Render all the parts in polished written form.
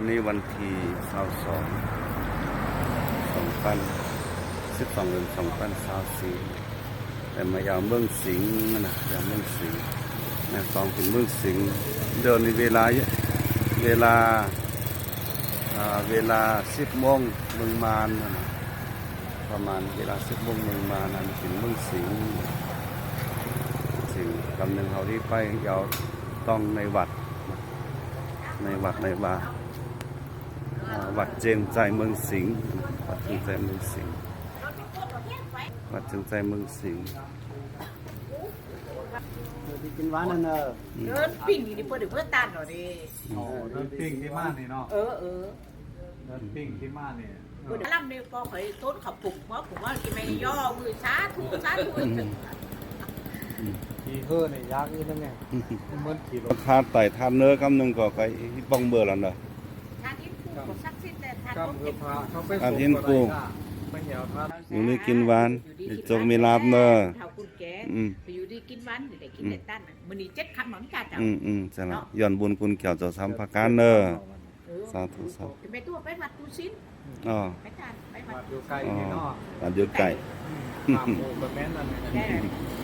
วันนี้วันที่22 เดือน 2024แต่มายาวเมืองสิงห์นะยาวเมืองสิงห์นะต้องเป็นเมืองสิงห์เดินในเวลา10 โมงเมืองมานนะประมาณเวลา10 โมงเมืองมานนั้นเป็นเมืองสิงห์กำลังเขาที่ไปยาวต้องในวัดวัดเจงใจเมืองสิงห์วัดเจงใจเมืองสิงห์วัดเจงใจเมืองสิงห์đi kinh ván nên lớn pin thì bữa được bữa tan rồi đi เดินปิ้งที่ม่านนี่เนาะ เดินปิ้งที่ม่านนี่ bữa đó năm đi con phải tốt khẩu phục quá cũngว่าcái mày do người xá thu ขี่เฮ้อเนี่ยยากนี่นั่นไงเหมือนขี่รถ ทานไต่ทานเนื้อกำหนึ่งก็ไปบ้องเบื่อแล้วเนอะ ทานที่คู่ก็ซักสิ้นแต่ทาน กล้าม ก็ เฮื เก็ อบ พาเขาไป อันที่กู ไม่เหี่ยวท่าน อยู่นี่กินหวานจงมีลาบเนอะ เท่าคุณแกอยู่ดีกินวันเดี๋ยวกินแต่ตั้นมันนี่7 คำเหมือนกันจ้ะ จะละย้อนบุญคุณเกี่ยวจะทำพักการเนอะสาธุจะไปตัวไปวัดกูซิน อ๋อ ไปทานไปวั วั ด ดอยู่ไกลนี่เนาะ อันยุดไก่ ถามหมูกับแม่นั่น ได้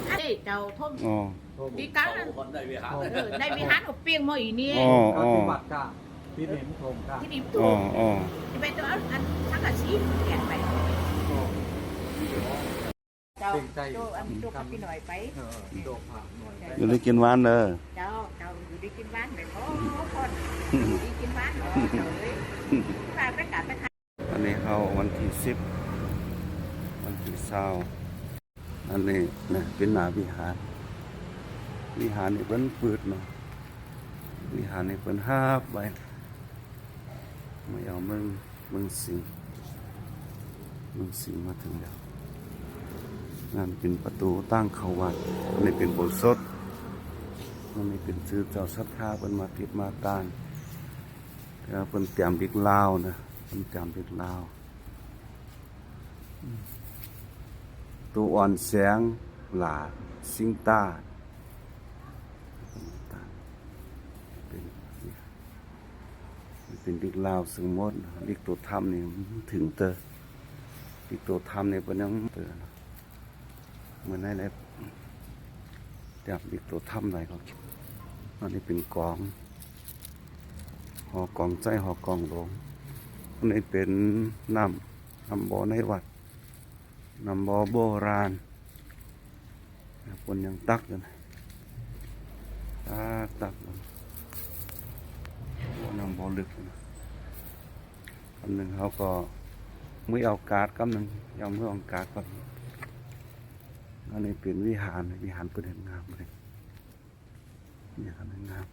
เอ้เจ้าท่ม อ๋อ ดีกันได้วิหารอบเปียงมาอีนี่ อ๋อ ปฏิบัติกะพี่เห็นผมกะ ที่ดิบตัว อ๋อ จะไปตัวอันทั้งอาชีพแก่ไปเจ้าอันตัวกับพี่หน่อยไป โดกผ่าหน่อยไป อยู่นี่กินหวานเนอะ เจ้าอยู่ดีกินบ้านไปพ่อคนอยู่ดีกินบ้านเนาะเฉยไปไปกัดไปทาน อันนี้เขาวันที่10 วันที่20อันนี้นะเป็นหน้าวิหารนี่เพิ่นเปิดเนาะวิหารนี่เพิ่นฮาบไว้ไม่เอาเมืองสิงห์มาถึงแล้วนั่นเป็นประตูตั้งเข้าวัดอันนี้เป็นโบสถ์อันนี้เป็นชื่อเจ้าศรัทธาเพิ่นมาติดมาตานแล้วเพิ่นเตรียมบิ๊กลาวนะเพิ่นเตรียมบิ๊กลาวตัวอ่อนแสงหลาสิงตาเป็นบิ๊กลาวซึ่งหมดบิ๊กตัวถ้ำนี่ถึงเตอบิ๊กตัวถ้ำนี่เพิ่นยังเตอเหมือนในเตรียมบิ๊กตัวถ้ำไหนเขาอันนี้เป็นกองหอกองใจหอกองหลวงอันนี้เป็นน้ำบ่อในวัดน้ำบ่อโบราณคนยังตักอยู่นะตักน้ำบ่อลึกนะคำหนึ่งเขาก็มือเอาการ์ดคำหนึ่งยังมือเอาการ์ดก็อันนี้เป็นวิหารเปิดงามเลยวิหารงาม